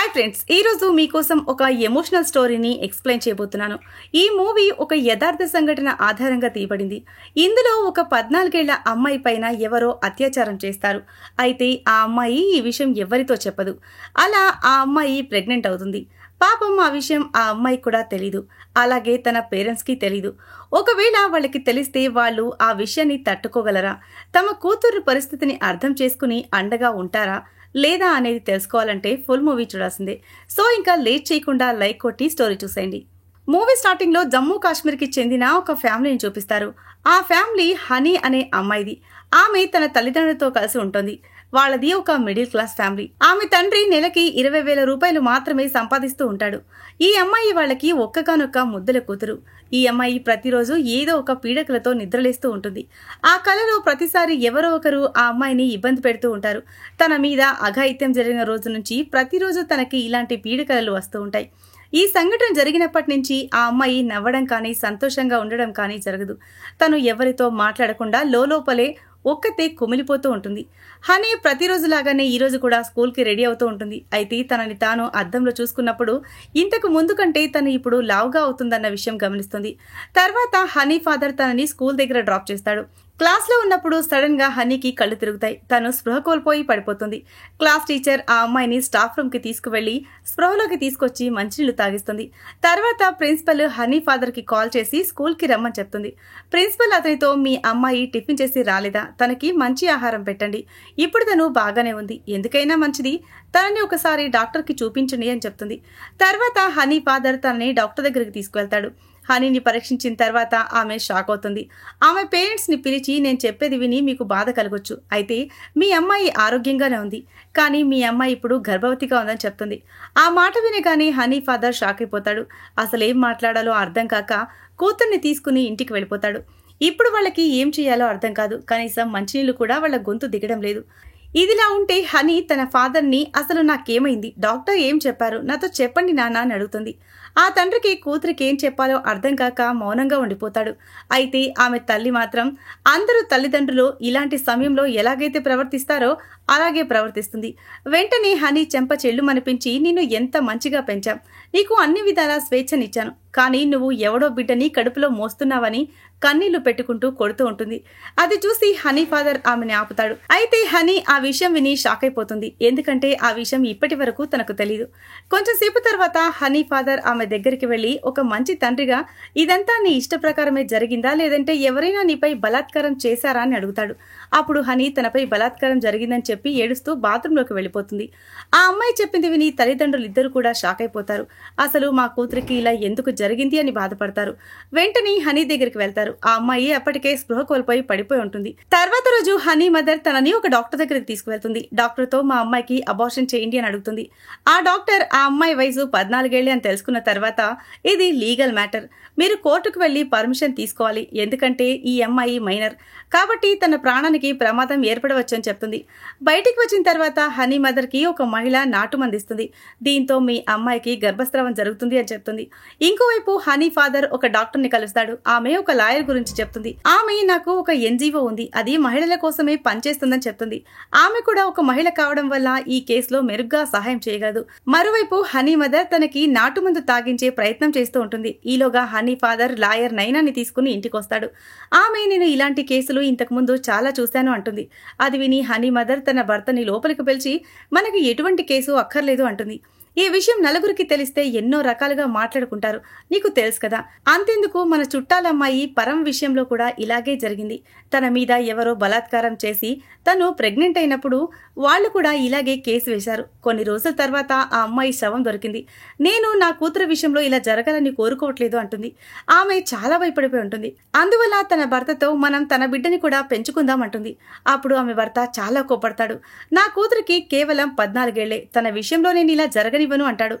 Hi friends, ఈరోజు మీకోసం ఒక ఎమోషనల్ స్టోరీని ఎక్స్ప్లెయిన్ చేయబోతున్నాను. ఈ మూవీ ఒక యథార్థ సంఘటన ఆధారంగా తీయబడింది. ఇందులో ఒక 14 ఏళ్ల అమ్మాయి పైన ఎవరో అత్యాచారం చేస్తారు. అయితే ఆ అమ్మాయి ఈ విషయం ఎవరితో చెప్పదు. అలా ఆ అమ్మాయి ప్రెగ్నెంట్ అవుతుంది. పాపం ఆ విషయం ఆ అమ్మాయికి కూడా తెలీదు. అలాగే తన పేరెంట్స్కి తెలీదు. ఒకవేళ వాళ్ళకి తెలిస్తే వాళ్ళు ఆ విషయాన్ని తట్టుకోగలరా? తమ కూతురు పరిస్థితిని అర్థం చేసుకుని అండగా ఉంటారా లేదా అనేది తెలుసుకోవాలంటే ఫుల్ మూవీ చూడాల్సిందే. సో ఇంకా లేట్ చేయకుండా లైక్ కొట్టి స్టోరీ చూసేయండి. మూవీ స్టార్టింగ్ లో జమ్మూ కాశ్మీర్ కి చెందిన ఒక ఫ్యామిలీని చూపిస్తారు. ఆ ఫ్యామిలీ హనీ అనే అమ్మాయిది. ఆమె తన తల్లిదండ్రులతో కలిసి ఉంటుంది. వాళ్ళది ఒక మిడిల్ క్లాస్ ఫ్యామిలీ. ఆమె తండ్రి నెలకి 20,000 రూపాయలు మాత్రమే సంపాదిస్తూ ఉంటాడు. ఈ అమ్మాయి వాళ్ళకి ఒక్కగానొక్క ముద్దుల కూతురు. ఈ అమ్మాయి ప్రతిరోజు ఏదో ఒక పీడకలతో నిద్రలేస్తూ ఉంటుంది. ఆ కలలో ప్రతిసారి ఎవరో ఒకరు ఆ అమ్మాయిని ఇబ్బంది పెడుతూ ఉంటారు. తన మీద అఘాయిత్యం జరిగిన రోజు నుంచి ప్రతిరోజు తనకి ఇలాంటి పీడకలలు వస్తూ ఉంటాయి. ఈ సంఘటన జరిగినప్పటి నుంచి ఆ అమ్మాయి నవ్వడం కానీ సంతోషంగా ఉండడం కానీ జరగదు. తను ఎవరితో మాట్లాడకుండా లోపలే ఒక్కతే కుమిలిపోతూ ఉంటుంది. హనీ ప్రతిరోజులాగానే ఈ రోజు కూడా స్కూల్కి రెడీ అవుతూ ఉంటుంది. అయితే తనని తాను అద్దంలో చూసుకున్నప్పుడు ఇంతకు ముందు కంటే తను ఇప్పుడు లావుగా అవుతుందన్న విషయం గమనిస్తుంది. తర్వాత హనీ ఫాదర్ తనని స్కూల్ దగ్గర డ్రాప్ చేస్తాడు. క్లాస్లో ఉన్నప్పుడు సడన్ గా హనీకి కళ్ళు తిరుగుతాయి. తను స్పృహ కోల్పోయి పడిపోతుంది. క్లాస్ టీచర్ ఆ అమ్మాయిని స్టాఫ్ రూమ్ కి తీసుకువెళ్లి స్పృహలోకి తీసుకొచ్చి మంచినీళ్లు తాగిస్తుంది. తర్వాత ప్రిన్సిపల్ హనీ ఫాదర్ కి కాల్ చేసి స్కూల్ కి రమ్మని చెప్తుంది. ప్రిన్సిపల్ అతనితో, మీ అమ్మాయి టిఫిన్ చేసి రాలేదా? తనకి మంచి ఆహారం పెట్టండి. ఇప్పుడు తను బాగానే ఉంది. ఎందుకైనా మంచిది తనని ఒకసారి డాక్టర్ కి చూపించండి అని చెప్తుంది. తర్వాత హనీ ఫాదర్ తనని డాక్టర్ దగ్గరికి తీసుకువెళ్తాడు. హనీని పరీక్షించిన తర్వాత ఆమె షాక్ అవుతుంది. ఆమె పేరెంట్స్ ని పిలిచి, నేను చెప్పేది విని మీకు బాధ కలగొచ్చు. అయితే మీ అమ్మాయి ఆరోగ్యంగానే ఉంది, కానీ మీ అమ్మాయి ఇప్పుడు గర్భవతిగా ఉందని చెప్తుంది. ఆ మాట వినగానే హనీ ఫాదర్ షాక్ అయిపోతాడు. అసలేం మాట్లాడాలో అర్థం కాక కూతుర్ని తీసుకుని ఇంటికి వెళ్ళిపోతాడు. ఇప్పుడు వాళ్ళకి ఏం చేయాలో అర్థం కాదు. కనీసం మంచినీళ్లు కూడా వాళ్ళ గొంతు దిగడం లేదు. ఇదిలా ఉంటే హనీ తన ఫాదర్ని, అసలు నాకేమైంది, డాక్టర్ ఏం చెప్పారు, నాతో చెప్పండి నాన్న అని అడుగుతుంది. ఆ తండ్రికి కూతురికి ఏం చెప్పాలో అర్థం కాక మౌనంగా ఉండిపోతాడు. అయితే ఆమె తల్లి మాత్రం అందరూ తల్లిదండ్రులు ఇలాంటి సమయంలో ఎలాగైతే ప్రవర్తిస్తారో అలాగే ప్రవర్తిస్తుంది. వెంటనే హనీ చెంప చెల్లుమనిపించి, నిన్ను ఎంత మంచిగా పెంచాం, నీకు అన్ని విధాలా స్వేచ్ఛనిచ్చాను, కానీ నువ్వు ఎవడో బిడ్డని కడుపులో మోస్తున్నావని కన్నీళ్లు పెట్టుకుంటూ కొడుతూ ఉంటుంది. అది చూసి హనీ ఫాదర్ ఆమెని ఆపుతాడు. అయితే హనీ ఆ విషయం విని షాక్ అయిపోతుంది. ఎందుకంటే ఆ విషయం ఇప్పటి వరకు తనకు తెలీదు. కొంచెం సేపు తర్వాత హనీ ఫాదర్ ఆమె దగ్గరికి వెళ్లి, ఒక మంచి తండ్రిగా ఇదంతా నీ ఇష్ట ప్రకారమే జరిగిందా, లేదంటే ఎవరైనా నీపై బలాత్కారం చేశారా అని అడుగుతాడు. అప్పుడు హనీ తనపై బలాత్కారం జరిగిందని చెప్పి ఏడుస్తూ బాత్రూంలోకి వెళ్ళిపోతుంది. ఆ అమ్మాయి చెప్పింది విని తల్లిదండ్రులు ఇద్దరు కూడా షాక్ అయిపోతారు. అసలు మా కూతురికి ఇలా ఎందుకు జరిగింది అని బాధపడతారు. వెంటనే హనీ దగ్గరికి వెళ్తారు. ఆ అమ్మాయి అప్పటికే స్పృహ కోల్పోయి పడిపోయి ఉంటుంది. తర్వాత రోజు హనీ మదర్ తనని ఒక డాక్టర్ దగ్గరికి తీసుకువెళ్తుంది. డాక్టర్ తో, మా అమ్మాయికి అబార్షన్ చేయండి అని అడుగుతుంది. ఆ డాక్టర్ ఆ అమ్మాయి వయసు 14 ఏళ్లే అని తెలుసుకున్న తర్వాత, ఇది లీగల్ మ్యాటర్, మీరు కోర్టుకు వెళ్లి పర్మిషన్ తీసుకోవాలి, ఎందుకంటే ఈ అమ్మాయి మైనర్ కాబట్టి తన ప్రాణానికి ప్రమాదం ఏర్పడవచ్చు అని చెప్తుంది. బయటికి వచ్చిన తర్వాత హనీ మదర్ కి ఒక మహిళ నాటు మందిస్తుంది. దీంతో మీ అమ్మాయికి గర్భస్రావం జరుగుతుంది అని చెప్తుంది. ఇంకోవైపు హనీ ఫాదర్ ఒక డాక్టర్ ని కలుస్తాడు. ఆమె ఒక లాయర్ గురించి చెప్తుంది. ఆమె, నాకు ఒక ఎన్జిఓ ఉంది, అది మహిళల కోసమే పనిచేస్తుందని చెప్తుంది. ఆమె కూడా ఒక మహిళ కావడం వల్ల ఈ కేసులో మెరుగ్గా సహాయం చేయగలదు. మరోవైపు హనీ మదర్ తనకి నాటు మందు తాగించే ప్రయత్నం చేస్తూ ఉంటుంది. ఈలోగా హనీ ఫాదర్ లాయర్ నైనాని తీసుకుని ఇంటికి వస్తాడు. ఆమె, నేను ఇలాంటి కేసులు ఇంతకు ముందు చాలా చూశాను అంటుంది. అది విని హనీ మదర్ తన భర్తని లోపలికి పిలిచి, మనకి ఎటువంటి కేసు అక్కర్లేదు అంటుంది. ఈ విషయం నలుగురికి తెలిస్తే ఎన్నో రకాలుగా మాట్లాడుకుంటారు, నీకు తెలుసు కదా. అంతెందుకు, మన చుట్టాలమ్మాయి పరం విషయంలో కూడా ఇలాగే జరిగింది. తన మీద ఎవరో బలాత్కారం చేసి తను ప్రెగ్నెంట్ అయినప్పుడు వాళ్ళు కూడా ఇలాగే కేసు వేశారు. కొన్ని రోజుల తర్వాత ఆ అమ్మాయి శవం దొరికింది. నేను నా కూతురు విషయంలో ఇలా జరగాలని కోరుకోవట్లేదు అంటుంది. ఆమె చాలా భయపడిపోయి ఉంటుంది. అందువల్ల తన భర్తతో, మనం తన బిడ్డని కూడా పెంచుకుందాం అంటుంది. అప్పుడు ఆమె భర్త చాలా కోపడతాడు. నా కూతురికి కేవలం 14 ఏళ్లే, తన విషయంలో నేను ఇలా జరగనివ్వను అంటాడు.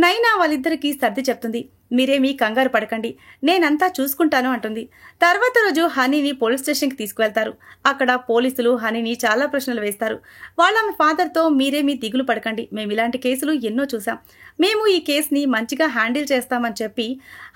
నైనా వాళ్ళిద్దరికీ సర్ది చెప్తుంది. మీరేమీ కంగారు పడకండి, నేనంతా చూసుకుంటాను అంటుంది. తర్వాత రోజు హనీని పోలీస్ స్టేషన్కి తీసుకువెళ్తారు. అక్కడ పోలీసులు హనీని చాలా ప్రశ్నలు వేస్తారు. వాళ్ళ ఫాదర్తో, మీరేమీ దిగులు పడకండి, మేము ఇలాంటి కేసులు ఎన్నో చూసాం, మేము ఈ కేసుని మంచిగా హ్యాండిల్ చేస్తామని చెప్పి,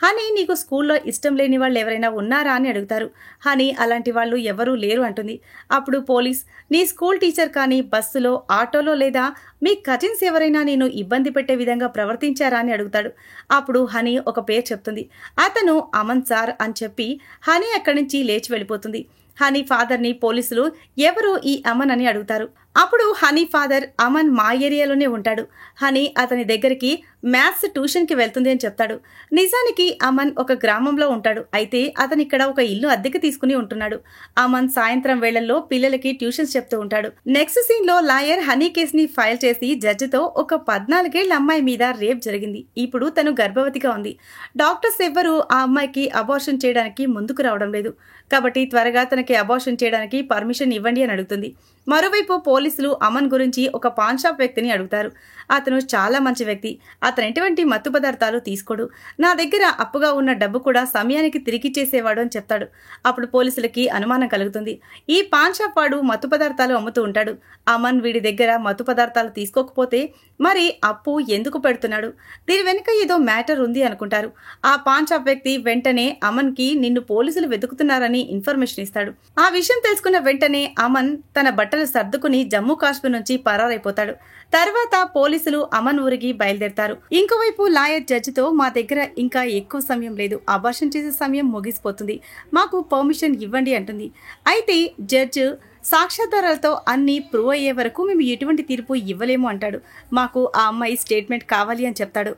హనీ, నీకు స్కూల్లో ఇష్టం లేని వాళ్ళు ఎవరైనా ఉన్నారా అని అడుగుతారు. హనీ, అలాంటి వాళ్ళు ఎవరూ లేరు అంటుంది. అప్పుడు పోలీస్, నీ స్కూల్ టీచర్ కానీ బస్సులో, ఆటోలో లేదా మీ కజిన్స్ ఎవరైనా నేను ఇబ్బంది పెట్టే విధంగా ప్రవర్తించారా అని అడుగుతాడు. అప్పుడు హనీ ఒక పేరు చెప్తుంది. అతను అమన్ సార్ అని చెప్పి హనీ అక్కడి నుంచి లేచి వెళ్ళిపోతుంది. హనీ ఫాదర్ని పోలీసులు ఎవరు ఈ అమన్ అని అడుగుతారు. అప్పుడు హనీ ఫాదర్ అమన్ మా ఏరియాలోనే ఉంటాడు. హనీ అతని దగ్గరికి మ్యాథ్స్ ట్యూషన్కి వెళ్తుంది అని చెప్తాడు. నిజానికి అమన్ ఒక గ్రామంలో ఉంటాడు. అయితే అతను ఇక్కడ ఒక ఇల్లు అద్దెకి తీసుకుని ఉంటున్నాడు. అమన్ సాయంత్రం వేళల్లో పిల్లలకి ట్యూషన్స్ చెప్తూ ఉంటాడు. నెక్స్ట్ సీన్ లో లాయర్ హనీ కేసుని ఫైల్ చేసి జడ్జితో ఒక 14 ఏళ్ల అమ్మాయి మీద రేప్ జరిగింది. ఇప్పుడు తను గర్భవతిగా ఉంది. డాక్టర్స్ ఎవ్వరూ ఆ అమ్మాయికి అబార్షన్ చేయడానికి ముందుకు రావడం లేదు. కాబట్టి త్వరగా తనకి అబార్షన్ చేయడానికి పర్మిషన్ ఇవ్వండి అని అడుగుతుంది. మరోవైపు పోలీసులు అమన్ గురించి ఒక పాన్ షాప్ వ్యక్తిని అడుగుతారు. అతను చాలా మంచి వ్యక్తి. అతను ఎటువంటి మత్తు పదార్థాలు తీసుకోడు. నా దగ్గర అప్పుగా ఉన్న డబ్బు కూడా సమయానికి తిరిగిచ్చేసేవాడు అని చెప్తాడు. అప్పుడు పోలీసులకి అనుమానం కలుగుతుంది. ఈ పాన్ షాప్ వాడు మత్తు పదార్థాలు అమ్ముతూ ఉంటాడు. అమన్ వీడి దగ్గర మత్తు పదార్థాలు తీసుకోకపోతే మరి అప్పు ఎందుకు పెడుతున్నాడు? దీని వెనుక ఏదో మ్యాటర్ ఉంది అనుకుంటారు. ఆ పాన్ షాప్ వ్యక్తి వెంటనే అమన్కి నిన్ను పోలీసులు వెతుకుతున్నారని ఇన్ఫర్మేషన్ ఇస్తాడు. ఆ విషయం తెలుసుకున్న వెంటనే అమన్ తన బట్టలు సర్దుకుని జమ్మూ కాశ్మీర్ నుంచి పరారైపోతాడు. తర్వాత పోలీసులు అమన్ ఊరికి బయలుదేరతారు. ఇంకోవైపు లాయర్ జడ్జితో మా దగ్గర ఇంకా ఎక్కువ సమయం లేదు, అబార్షన్ చేసే సమయం ముగిసిపోతుంది, మాకు పర్మిషన్ ఇవ్వండి అంటుంది. అయితే జడ్జి సాక్ష్యాధారాలతో అన్ని ప్రూవ్ అయ్యే వరకు మేము ఎటువంటి తీర్పు ఇవ్వలేము అంటాడు. మాకు ఆ అమ్మాయి స్టేట్మెంట్ కావాలి అని చెప్తాడు.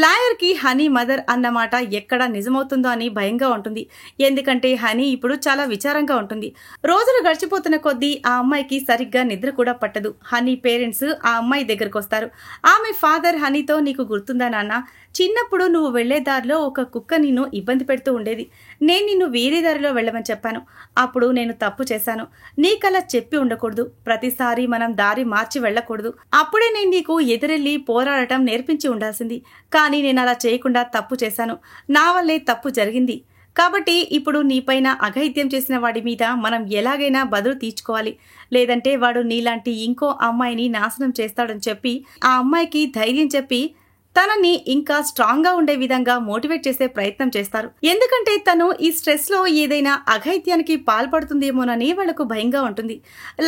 లాయర్కి హనీ మదర్ అన్నమాట ఎక్కడ నిజమవుతుందో అని భయంగా ఉంటుంది. ఎందుకంటే హనీ ఇప్పుడు చాలా విచారంగా ఉంటుంది. రోజులు గడిచిపోతున్న కొద్దీ ఆ అమ్మాయికి సరిగ్గా నిద్ర కూడా పట్టదు. హనీ పేరెంట్స్ ఆ అమ్మాయి దగ్గరకు వస్తారు. ఆమె ఫాదర్ హనీతో, నీకు గుర్తుందా నాన్న, చిన్నప్పుడు నువ్వు వెళ్లే దారిలో ఒక కుక్క నిన్ను ఇబ్బంది పెడుతూ ఉండేది. నేను నిన్ను వేరే దారిలో వెళ్ళమని చెప్పాను. అప్పుడు నేను తప్పు చేశాను. నీకలా చెప్పి ఉండకూడదు. ప్రతిసారి మనం దారి మార్చి వెళ్ళకూడదు. అప్పుడే నేను నీకు ఎదురెళ్లి పోరాడటం నేర్పించి ఉండాల్సింది. కానీ నేను అలా చేయకుండా తప్పు చేశాను. నా వల్లే తప్పు జరిగింది. కాబట్టి ఇప్పుడు నీపైన అఘాయిత్యం చేసిన వాడి మీద మనం ఎలాగైనా బదులు తీర్చుకోవాలి. లేదంటే వాడు నీలాంటి ఇంకో అమ్మాయిని నాశనం చేస్తాడని చెప్పి ఆ అమ్మాయికి ధైర్యం చెప్పి తనని ఇంకా స్ట్రాంగ్ గా ఉండే విధంగా మోటివేట్ చేసే ప్రయత్నం చేస్తారు. ఎందుకంటే తను ఈ స్ట్రెస్ లో ఏదైనా అఘాయిత్యానికి పాల్పడుతుందేమోనని వాళ్లకు భయంగా ఉంటుంది.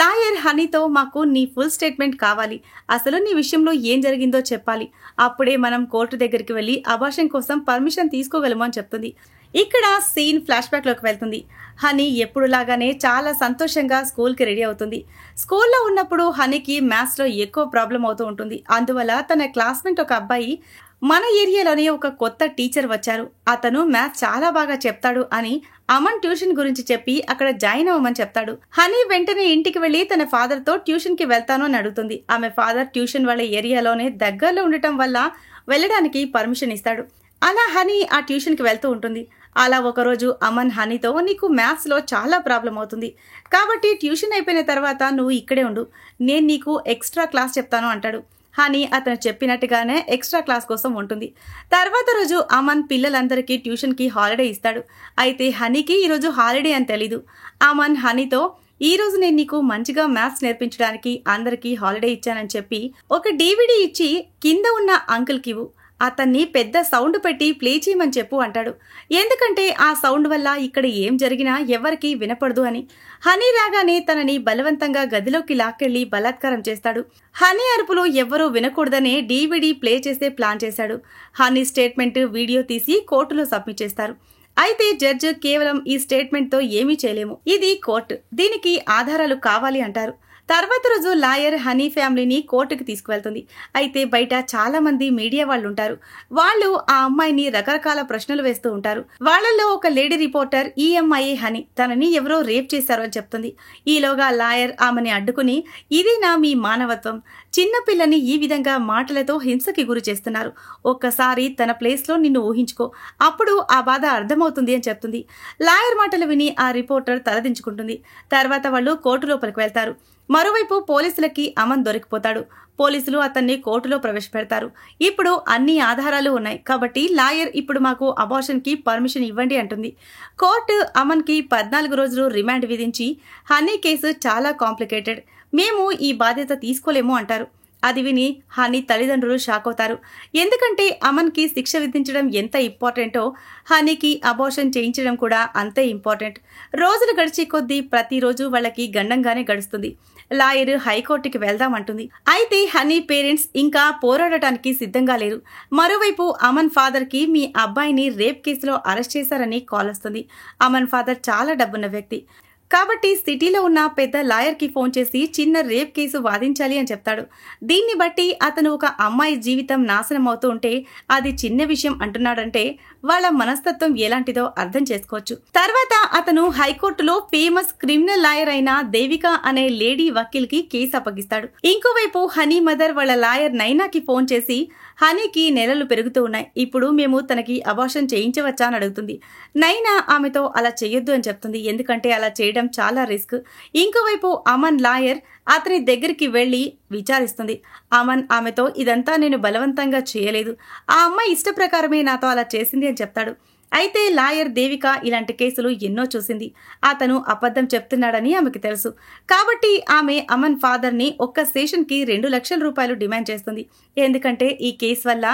లాయర్ హనీతో, మాకు నీ ఫుల్ స్టేట్మెంట్ కావాలి, అసలు నీ విషయంలో ఏం జరిగిందో చెప్పాలి, అప్పుడే మనం కోర్టు దగ్గరికి వెళ్లి అబార్షన్ కోసం పర్మిషన్ తీసుకోగలము అని చెప్తుంది. ఇక్కడ సీన్ ఫ్లాష్ బ్యాక్ లోకి వెళ్తుంది. హనీ ఎప్పుడులాగానే చాలా సంతోషంగా స్కూల్కి రెడీ అవుతుంది. స్కూల్లో ఉన్నప్పుడు హనీకి మ్యాథ్స్లో ఎక్కువ ప్రాబ్లం అవుతూ ఉంటుంది. అందువల్ల తన క్లాస్మేట్ ఒక అబ్బాయి, మన ఏరియాలోనే ఒక కొత్త టీచర్ వచ్చారు, అతను మ్యాథ్స్ చాలా బాగా చెప్తాడు అని అమన్ ట్యూషన్ గురించి చెప్పి అక్కడ జాయిన్ అవ్వమని చెప్తాడు. హనీ వెంటనే ఇంటికి వెళ్లి తన ఫాదర్ తో ట్యూషన్ కి వెళ్తాను అని అడుగుతుంది. ఆమె ఫాదర్ ట్యూషన్ వాళ్ళ ఏరియాలోనే దగ్గరలో ఉండటం వల్ల వెళ్ళడానికి పర్మిషన్ ఇస్తాడు. అలా హనీ ఆ ట్యూషన్కి వెళ్తూ ఉంటుంది. అలా ఒకరోజు అమన్ హనీతో, నీకు మ్యాథ్స్లో చాలా ప్రాబ్లం అవుతుంది కాబట్టి ట్యూషన్ అయిపోయిన తర్వాత నువ్వు ఇక్కడే ఉండు, నేను నీకు ఎక్స్ట్రా క్లాస్ చెప్తాను అంటాడు. హనీ అతను చెప్పినట్టుగానే ఎక్స్ట్రా క్లాస్ కోసం ఉంటుంది. తర్వాత రోజు అమన్ పిల్లలందరికీ ట్యూషన్కి హాలిడే ఇస్తాడు. అయితే హనీకి ఈరోజు హాలిడే అని తెలీదు. అమన్ హనీతో, ఈ రోజు నేను నీకు మంచిగా మ్యాథ్స్ నేర్పించడానికి అందరికీ హాలిడే ఇచ్చానని చెప్పి ఒక DVD ఇచ్చి కింద ఉన్న అంకుల్కి ఇవ్వు, అతన్ని పెద్ద సౌండ్ పెట్టి ప్లే చేయమని చెప్పు అంటాడు. ఎందుకంటే ఆ సౌండ్ వల్ల ఇక్కడ ఏం జరిగినా ఎవరికీ వినపడదు అని. హనీ రాగానే తనని బలవంతంగా గదిలోకి లాక్కెళ్లి బలాత్కారం చేస్తాడు. హనీ అరుపులు ఎవ్వరూ వినకూడదనే DVD ప్లే చేసే ప్లాన్ చేశాడు. హనీ స్టేట్మెంట్ వీడియో తీసి కోర్టులో సబ్మిట్ చేస్తారు. అయితే జడ్జి కేవలం ఈ స్టేట్మెంట్తో ఏమీ చేయలేము, ఇది కోర్టు, దీనికి ఆధారాలు కావాలి అంటారు. తర్వాత రోజు లాయర్ హనీ ఫ్యామిలీని కోర్టుకి తీసుకువెళ్తుంది. అయితే బయట చాలా మంది మీడియా వాళ్ళు ఉంటారు. వాళ్ళు ఆ అమ్మాయిని రకరకాల ప్రశ్నలు వేస్తూ ఉంటారు. వాళ్ళల్లో ఒక లేడీ రిపోర్టర్, ఈ అమ్మాయి హనీ, తనని ఎవరో రేప్ చేశారు అని చెప్తుంది. ఈలోగా లాయర్ ఆమెని అడ్డుకుని, ఇదేనా మీ మానవత్వం? చిన్నపిల్లని ఈ విధంగా మాటలతో హింసకి గురి చేస్తున్నారు. ఒక్కసారి తన ప్లేస్లో నిన్ను ఊహించుకో, అప్పుడు ఆ బాధ అర్థమవుతుంది అని చెప్తుంది. లాయర్ మాటలు విని ఆ రిపోర్టర్ తలదించుకుంటుంది. తర్వాత వాళ్ళు కోర్టు లోపలికి వెళ్తారు. మరోవైపు పోలీసులకి అమన్ దొరికిపోతాడు. పోలీసులు అతన్ని కోర్టులో ప్రవేశపెడతారు. ఇప్పుడు అన్ని ఆధారాలు ఉన్నాయి కాబట్టి లాయర్ ఇప్పుడు మాకు అబార్షన్కి పర్మిషన్ ఇవ్వండి అంటుంది. కోర్టు అమన్కి 14 రోజులు రిమాండ్ విధించి, హనీ కేసు చాలా కాంప్లికేటెడ్, మేము ఈ బాధ్యత తీసుకోలేము అంటారు. అది విని హనీ తల్లిదండ్రులు షాక్ అవుతారు. ఎందుకంటే అమన్కి శిక్ష విధించడం ఎంత ఇంపార్టెంటో హనీకి అబార్షన్ చేయించడం కూడా అంతే ఇంపార్టెంట్. రోజులు గడిచే కొద్దీ ప్రతిరోజు వాళ్ళకి గండంగానే గడుస్తుంది. లాయర్ హైకోర్టుకి వెళ్దామంటుంది. అయితే హనీ పేరెంట్స్ ఇంకా పోరాడటానికి సిద్ధంగా లేరు. మరోవైపు అమన్ ఫాదర్ కి మీ అబ్బాయిని రేప్ కేసులో అరెస్ట్ చేశారని కాల్ వస్తుంది. అమన్ ఫాదర్ చాలా డబ్బున్న వ్యక్తి కాబట్టి సిటీలో ఉన్న పెద్ద లాయర్కి ఫోన్ చేసి చిన్న రేప్ కేసు వాదించాలి అని చెప్తాడు. దీన్ని బట్టి అతను ఒక అమ్మాయి జీవితం నాశనం అవుతూ ఉంటే అది చిన్న విషయం అంటున్నాడంటే వాళ్ళ మనస్తత్వం ఎలాంటిదో అర్థం చేసుకోవచ్చు. తర్వాత అతను హైకోర్టులో ఫేమస్ క్రిమినల్ లాయర్ అయిన దేవిక అనే లేడీ వకీల్కి కేసు అప్పగిస్తాడు. ఇంకోవైపు హనీ మదర్ వాళ్ళ లాయర్ నైనాకి ఫోన్ చేసి హనీకి నెలలు పెరుగుతూ ఉన్నాయి, ఇప్పుడు మేము తనకి అబార్షన్ చేయించవచ్చా అని అడుగుతుంది. నైనా ఆమెతో అలా చేయొద్దు అని చెప్తుంది, ఎందుకంటే అలా చేయడం చాలా రిస్క్. ఇంకోవైపు అమన్ లాయర్ అతని దగ్గరికి వెళ్లి విచారిస్తుంది. అమన్ ఆమెతో ఇదంతా నేను బలవంతంగా చేయలేదు, ఆ అమ్మాయి ఇష్ట ప్రకారమే నాతో అలా చేసింది అని చెప్తాడు. అయితే లాయర్ దేవిక ఇలాంటి కేసులు ఎన్నో చూసింది. అతను అబద్ధం చెప్తున్నాడని ఆమెకు తెలుసు. కాబట్టి ఆమె అమన్ ఫాదర్ని ఒక్క సెషన్కి 2 లక్షల రూపాయలు డిమాండ్ చేస్తుంది. ఎందుకంటే ఈ కేసు వల్ల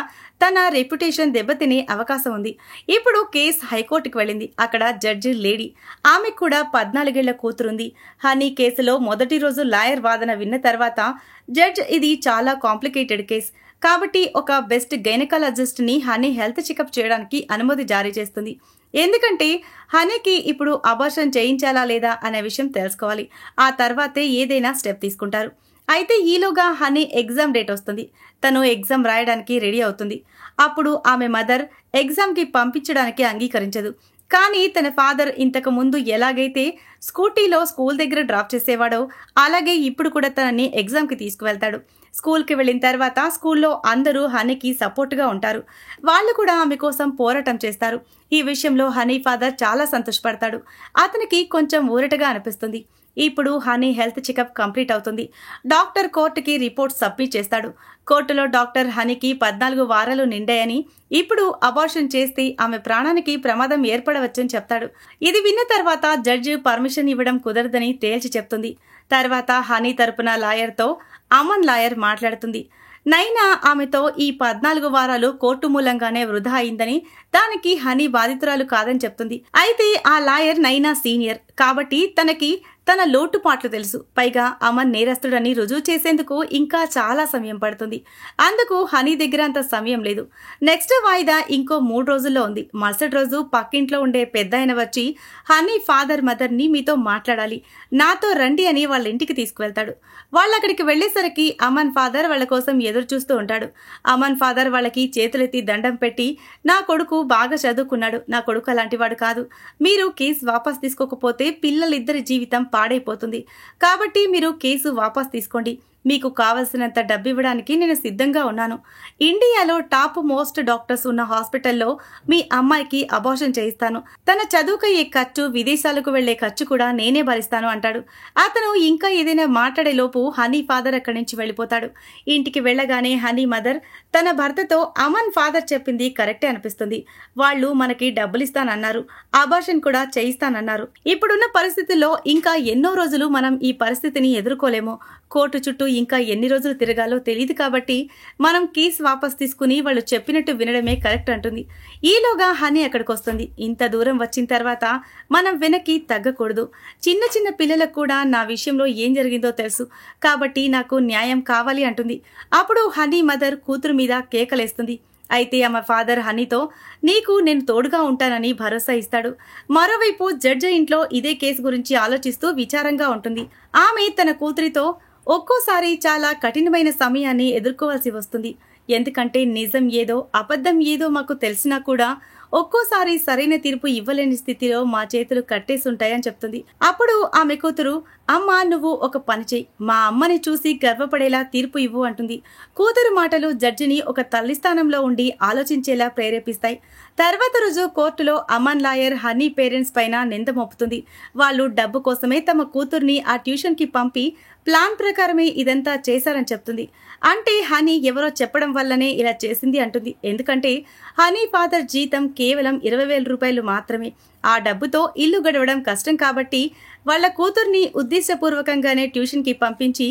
తన రెప్యుటేషన్ దెబ్బతినే అవకాశం ఉంది. ఇప్పుడు కేసు హైకోర్టుకు వెళ్ళింది. అక్కడ జడ్జి లేడీ, ఆమెకు కూడా 14 ఏళ్ల కూతురుంది. హనీ కేసులో మొదటి రోజు లాయర్ వాదన విన్న తర్వాత జడ్జ్ ఇది చాలా కాంప్లికేటెడ్ కేసు కాబట్టి ఒక బెస్ట్ గైనకాలజిస్ట్ ని హనీ హెల్త్ చెకప్ చేయడానికి అనుమతి జారీ చేస్తుంది. ఎందుకంటే హనీకి ఇప్పుడు అబార్షన్ చేయించాలా లేదా అనే విషయం తెలుసుకోవాలి. ఆ తర్వాతే ఏదైనా స్టెప్ తీసుకుంటారు. అయితే ఈలోగా హనీ ఎగ్జామ్ డేట్ వస్తుంది. తను ఎగ్జామ్ రాయడానికి రెడీ అవుతుంది. అప్పుడు ఆమె మదర్ ఎగ్జామ్కి పంపించడానికి అంగీకరించదు. కానీ తన ఫాదర్ ఇంతకు ముందు ఎలాగైతే స్కూటీలో స్కూల్ దగ్గర డ్రాప్ చేసేవాడో అలాగే ఇప్పుడు కూడా తనని ఎగ్జామ్కి తీసుకువెళ్తాడు. స్కూల్కి వెళ్ళిన తర్వాత స్కూల్లో అందరూ హనీకి సపోర్ట్గా ఉంటారు. వాళ్ళు కూడా ఆమె కోసం పోరాటం చేస్తారు. ఈ విషయంలో హనీ ఫాదర్ చాలా సంతోషపడతాడు. అతనికి కొంచెం ఊరటగా అనిపిస్తుంది. ఇప్పుడు హనీ హెల్త్ చెకప్ కంప్లీట్ అవుతుంది. డాక్టర్ కోర్టుకి రిపోర్ట్ సబ్మిట్ చేస్తాడు. కోర్టులో డాక్టర్ హనీకి 14 వారాలు నిండాయని, ఇప్పుడు అబార్షన్ చేస్తే ఆమె ప్రాణానికి ప్రమాదం ఏర్పడవచ్చని చెప్తాడు. ఇది విన్న తర్వాత జడ్జి పర్మిషన్ ఇవ్వడం కుదరదని తేల్చి చెప్తుంది. తర్వాత హనీ తరపున లాయర్తో అమన్ లాయర్ మాట్లాడుతుంది. నైనా ఆమెతో ఈ 14 వారాలు కోర్టు మూలంగానే వృధా అయిందని, దానికి హనీ బాధితురాలు కాదని చెప్తుంది. అయితే ఆ లాయర్ నైనా సీనియర్ కాబట్టి తనకి తన లోటుపాట్లు తెలుసు. పైగా అమన్ నేరస్తుడని రుజువు చేసేందుకు ఇంకా చాలా సమయం పడుతుంది. అందుకు హనీ దగ్గర అంత సమయం లేదు. నెక్స్ట్ వాయిదా ఇంకో 3 రోజుల్లో ఉంది. మరుసటి రోజు పక్కింట్లో ఉండే పెద్దాయన వచ్చి హనీ ఫాదర్ మదర్ని మీతో మాట్లాడాలి, నాతో రండి అని వాళ్ళ ఇంటికి తీసుకువెళ్తాడు. వాళ్ళు అక్కడికి వెళ్లేసరికి అమన్ ఫాదర్ వాళ్ళ కోసం ఎదురు చూస్తూ ఉంటాడు. అమన్ ఫాదర్ వాళ్ళకి చేతులెత్తి దండం పెట్టి, నా కొడుకు బాగా చదువుకున్నాడు, నా కొడుకు అలాంటివాడు కాదు, మీరు కేసు వాపస్ తీసుకోకపోతే పిల్లలిద్దరి జీవితం పాడైపోతుంది, కాబట్టి మీరు కేసు వాపస్ తీసుకోండి, మీకు కావలసినంత డబ్బు ఇవ్వడానికి నేను సిద్ధంగా ఉన్నాను. ఇండియాలో టాప్ మోస్ట్ డాక్టర్స్ ఉన్న హాస్పిటల్లో మీ అమ్మాయికి అబార్షన్ చేయిస్తాను, తన చదువుకయ్యే ఖర్చు, విదేశాలకు వెళ్లే ఖర్చు కూడా నేనే భరిస్తాను అంటాడు. అతను ఇంకా ఏదైనా మాట్లాడే లోపు హనీ ఫాదర్ అక్కడి నుంచి వెళ్ళిపోతాడు. ఇంటికి వెళ్లగానే హనీ మదర్ తన భర్తతో అమన్ ఫాదర్ చెప్పింది కరెక్టే అనిపిస్తుంది, వాళ్ళు మనకి డబ్బులిస్తానన్నారు, అబార్షన్ కూడా చేయిస్తానన్నారు. ఇప్పుడున్న పరిస్థితుల్లో ఇంకా ఎన్నో రోజులు మనం ఈ పరిస్థితిని ఎదుర్కోలేము. కోర్టు చుట్టూ ఇంకా ఎన్ని రోజులు తిరగాలో తెలియదు కాబట్టి మనం కేసు వాపస్ తీసుకుని వాళ్ళు చెప్పినట్టు వినడమే కరెక్ట్ అంటుంది. ఈలోగా హనీ అక్కడికి వస్తుంది. ఇంత దూరం వచ్చిన తర్వాత మనం వెనక్కి తగ్గకూడదు. చిన్న చిన్న పిల్లలకు కూడా నా విషయంలో ఏం జరిగిందో తెలుసు, కాబట్టి నాకు న్యాయం కావాలి అంటుంది. అప్పుడు హనీ మదర్ కూతురు మీద కేకలేస్తుంది. అయితే ఆమె ఫాదర్ హనీతో నీకు నేను తోడుగా ఉంటానని భరోసా ఇస్తాడు. మరోవైపు జడ్జి ఇంట్లో ఇదే కేసు గురించి ఆలోచిస్తూ విచారంగా ఉంటుంది. ఆమె తన కూతురితో ఒక్కోసారి చాలా కఠినమైన సమయాన్ని ఎదుర్కోవాల్సి వస్తుంది, ఎందుకంటే నిజం ఏదో అబద్ధం ఏదో మాకు తెలిసినా కూడా ఒక్కోసారి సరైన తీర్పు ఇవ్వలేని స్థితిలో మా చేతులు కట్టేసుంటాయని చెప్తుంది. అప్పుడు ఆమె కూతురు, అమ్మ నువ్వు ఒక పని చెయ్యి, మా అమ్మని చూసి గర్వపడేలా తీర్పు ఇవ్వు అంటుంది. కూతురు మాటలు జడ్జిని ఒక తల్లి స్థానంలో ఉండి ఆలోచించేలా ప్రేరేపిస్తాయి. తర్వాత రోజు కోర్టులో అమన్ లాయర్ హనీ పేరెంట్స్ పైన నింద మోపుతుంది. వాళ్ళు డబ్బు కోసమే తమ కూతుర్ని ఆ ట్యూషన్కి పంపి ప్లాన్ ప్రకారమే ఇదంతా చేశారని చెప్తుంది. అంటే హనీ ఎవరో చెప్పడం వల్లనే ఇలా చేసింది అంటుంది. ఎందుకంటే హనీ ఫాదర్ జీతం కేవలం 20,000 రూపాయలు మాత్రమే. ఆ డబ్బుతో ఇల్లు గడవడం కష్టం కాబట్టి వాళ్ళ కూతుర్ని ఉద్దేశపూర్వకంగానే ట్యూషన్కి పంపించి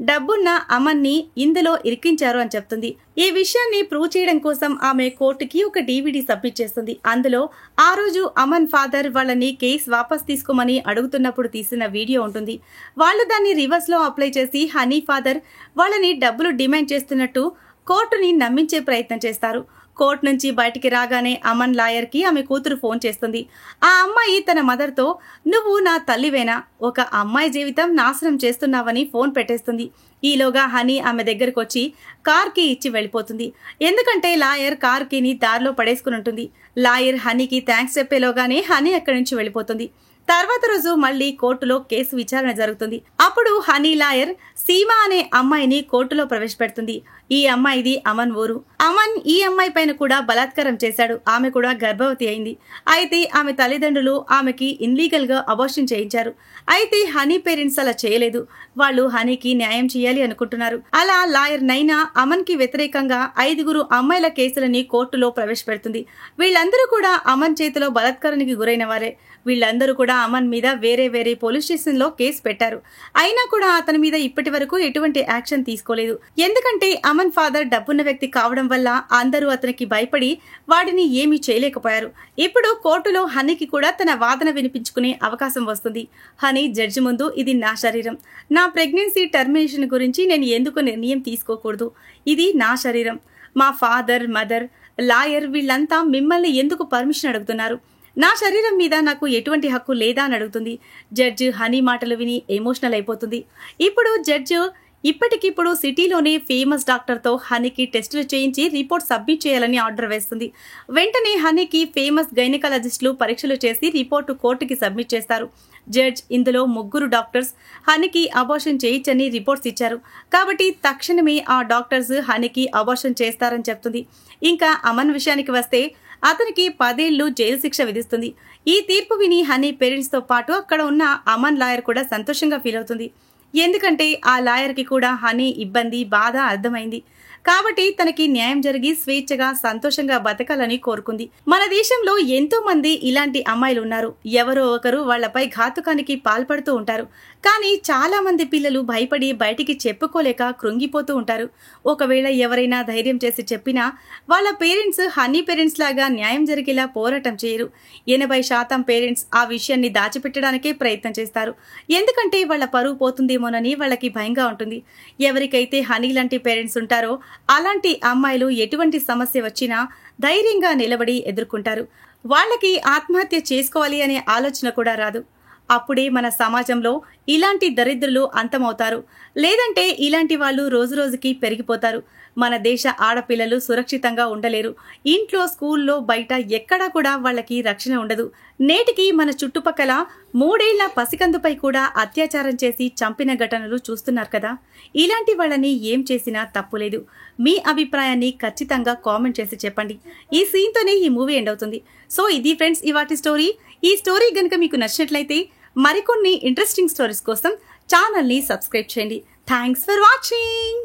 డబ్బున్న అమన్ని ఇందులో ఇరికించారు అని చెప్తుంది. ఈ విషయాన్ని ప్రూవ్ చేయడం కోసం ఆమె కోర్టుకి ఒక DVD సబ్మిట్ చేస్తుంది. అందులో ఆ రోజు అమన్ ఫాదర్ వాళ్ళని కేసు వాపస్ తీసుకోమని అడుగుతున్నప్పుడు తీసిన వీడియో ఉంటుంది. వాళ్ళు దాన్ని రివర్స్ లో అప్లై చేసి హనీ ఫాదర్ వాళ్ళని డబ్బులు డిమాండ్ చేస్తున్నట్టు కోర్టుని నమ్మించే ప్రయత్నం చేస్తారు. కోర్టు నుంచి బయటికి రాగానే అమన్ లాయర్కి ఆమె కూతురు ఫోన్ చేస్తుంది. ఆ అమ్మాయి తన మదర్తో నువ్వు నా తల్లివేనా, ఒక అమ్మాయి జీవితం నాశనం చేస్తున్నావని ఫోన్ పెట్టేస్తుంది. ఈలోగా హనీ ఆమె దగ్గరకు వచ్చి కార్కి ఇచ్చి వెళ్ళిపోతుంది. ఎందుకంటే లాయర్ కార్కిని దారిలో పడేసుకుని ఉంటుంది. లాయర్ హనీకి థ్యాంక్స్ చెప్పేలోగానే హనీ అక్కడి నుంచి వెళ్ళిపోతుంది. తర్వాత రోజు మళ్ళీ కోర్టులో కేసు విచారణ జరుగుతుంది. అప్పుడు హనీ లాయర్ సీమా అనే అమ్మాయిని కోర్టులో ప్రవేశపెడుతుంది. ఈ అమ్మాయిది అమన్ ఊరు. అమన్ ఈ అమ్మాయి పైన కూడా బలాత్కారం చేశాడు. ఆమె కూడా గర్భవతి అయింది. అయితే ఆమె తల్లిదండ్రులు ఆమెకి ఇన్లీగల్ గా అబార్షన్ చేయించారు. అయితే హనీ పేరెంట్స్ అలా చేయలేదు. వాళ్ళు హనీకి న్యాయం చేయాలి అనుకుంటున్నారు. అలా లాయర్ నైనా అమన్ కి వ్యతిరేకంగా 5 అమ్మాయిల కేసులని కోర్టులో ప్రవేశపెడుతుంది. వీళ్ళందరూ కూడా అమన్ చేతిలో బలాత్కారానికి గురైన వారే. వీళ్ళందరూ కూడా అమన్ మీద వేరే పోలీస్ స్టేషన్ లో కేసు పెట్టారు. అయినా కూడా అతని మీద ఇప్పటి వరకు ఎటువంటి యాక్షన్ తీసుకోలేదు. ఎందుకంటే అమన్ ఫాదర్ డబ్బున్న వ్యక్తి కావడం వల్ల అందరూ అతనికి భయపడి వాడిని ఏమీ చేయలేకపోయారు. ఇప్పుడు కోర్టులో హనీకి కూడా తన వాదన వినిపించుకునే అవకాశం వస్తుంది. హనీ జడ్జి ముందు ఇది నా శరీరం, నా ప్రెగ్నెన్సీ టర్మినేషన్ గురించి నేను ఎందుకు నిర్ణయం తీసుకోకూడదు, ఇది నా శరీరం, మా ఫాదర్ మదర్ లాయర్ వీళ్ళంతా మిమ్మల్ని ఎందుకు పర్మిషన్ అడుగుతున్నారు, నా శరీరం మీద నాకు ఎటువంటి హక్కు లేదా అని అడుగుతుంది. జడ్జి హనీ మాటలు విని ఎమోషనల్ అయిపోతుంది. ఇప్పుడు జడ్జి ఇప్పటికిప్పుడు సిటీలోనే ఫేమస్ డాక్టర్తో హనీకి టెస్టులు చేయించి రిపోర్ట్ సబ్మిట్ చేయాలని ఆర్డర్ వేస్తుంది. వెంటనే హనీకి ఫేమస్ గైనకాలజిస్టులు పరీక్షలు చేసి రిపోర్టు కోర్టుకి సబ్మిట్ చేస్తారు. జడ్జ్ ఇందులో 3 డాక్టర్స్ హనీకి అబార్షన్ చేయించని రిపోర్ట్స్ ఇచ్చారు. కాబట్టి తక్షణమే ఆ డాక్టర్స్ హనీకి అబార్షన్ చేస్తారని చెప్తుంది. ఇంకా అమన్ విషయానికి వస్తే అతనికి 10 ఏళ్లు జైలు శిక్ష విధిస్తుంది. ఈ తీర్పు విని హనీ పేరెంట్స్ తో పాటు అక్కడ ఉన్న అమన్ లాయర్ కూడా సంతోషంగా ఫీల్ అవుతుంది. ఎందుకంటే ఆ లాయర్కి కూడా హనీ ఇబ్బంది బాధ అర్థమైంది. కాబట్టి తనకి న్యాయం జరిగి స్వేచ్ఛగా సంతోషంగా బతకాలని కోరుకుంది. మన దేశంలో ఎంతో మంది ఇలాంటి అమ్మాయిలు ఉన్నారు. ఎవరో ఒకరు వాళ్లపై ఘాతుకానికి పాల్పడుతూ ఉంటారు. కానీ చాలా మంది పిల్లలు భయపడి బయటికి చెప్పుకోలేక కృంగిపోతూ ఉంటారు. ఒకవేళ ఎవరైనా ధైర్యం చేసి చెప్పినా వాళ్ళ పేరెంట్స్ హనీ పేరెంట్స్ లాగా న్యాయం జరిగేలా పోరాటం చేయరు. 80% పేరెంట్స్ ఆ విషయాన్ని దాచిపెట్టడానికే ప్రయత్నం చేస్తారు. ఎందుకంటే వాళ్ళ పరువు పోతుందేమోనని వాళ్ళకి భయంగా ఉంటుంది. ఎవరికైతే హనీ లాంటి పేరెంట్స్ ఉంటారో అలాంటి అమ్మాయిలు ఎటువంటి సమస్య వచ్చినా ధైర్యంగా నిలబడి ఎదుర్కొంటారు. వాళ్ళకి ఆత్మహత్య చేసుకోవాలి అనే ఆలోచన కూడా రాదు. అప్పుడే మన సమాజంలో ఇలాంటి దరిద్రులు అంతమవుతారు. లేదంటే ఇలాంటి వాళ్ళు రోజురోజుకి పెరిగిపోతారు. మన దేశ ఆడపిల్లలు సురక్షితంగా ఉండలేరు. ఇంట్లో స్కూల్లో బయట ఎక్కడా కూడా వాళ్ళకి రక్షణ ఉండదు. నేటికి మన చుట్టుపక్కల 3 ఏళ్ల పసికందుపై కూడా అత్యాచారం చేసి చంపిన ఘటనలు చూస్తున్నారు కదా. ఇలాంటి వాళ్ళని ఏం చేసినా తప్పులేదు. మీ అభిప్రాయాన్ని ఖచ్చితంగా కామెంట్ చేసి చెప్పండి. ఈ సీన్తోనే ఈ మూవీ ఎండ్ అవుతుంది. సో ఇది ఫ్రెండ్స్ ఇవాటి స్టోరీ. ఈ స్టోరీ గనుక మీకు నచ్చినట్లయితే మరికొన్ని ఇంట్రెస్టింగ్ స్టోరీస్ కోసం ఛానల్ని సబ్స్క్రైబ్ చేయండి. Thanks for watching.